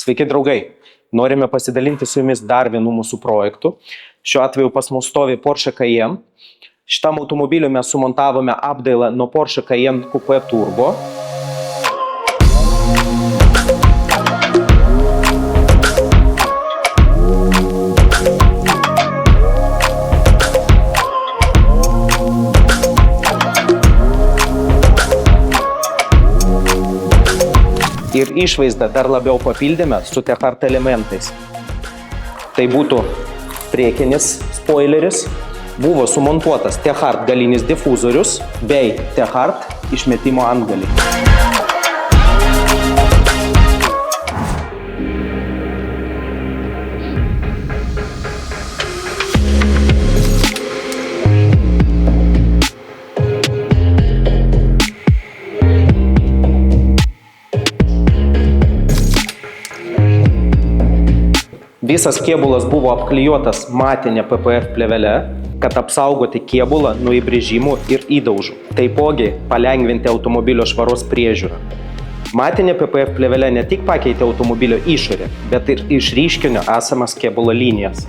Sveiki draugai, norime pasidalinti su jumis dar vienu mūsų projektu. Šiuo atveju pas mus stovi Porsche Cayenne. Šitam automobiliu mes sumontavome apdailą nuo Porsche Cayenne Coupe Turbo. Ir išvaizdą dar labiau papildėme su Techart elementais. Tai būtų priekinis spoileris, buvo sumontuotas Techart galinis difuzorius bei Techart išmetimo antgaliai. Visas kėbulas buvo apklijuotas matine PPF plėvele, kad apsaugoti kėbulą nuo įbrėžimų ir įdaužų. Taipogi palengvinti automobilio švaros priežiūrą. Matinė PPF plėvelė ne tik pakeitė automobilio išorę, bet ir išryškino esamas kėbulo linijas.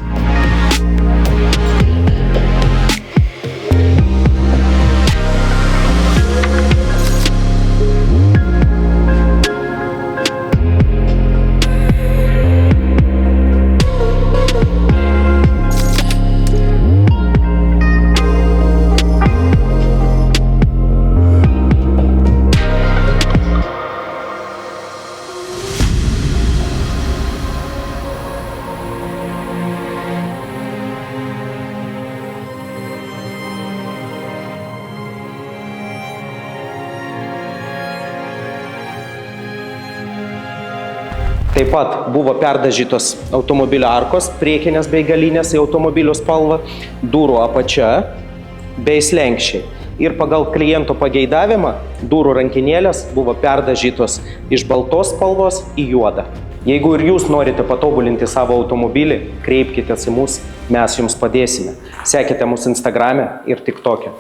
Taip pat buvo perdažytos automobilio arkos, priekinės bei galinės į automobilio spalvą, durų apačia bei slenksčiai. Ir pagal kliento pageidavimą durų rankinėlės buvo perdažytos iš baltos spalvos į juodą. Jeigu ir jūs norite patobulinti savo automobilį, kreipkitės į mus, mes jums padėsime. Sekite mus Instagrame ir TikTok'e.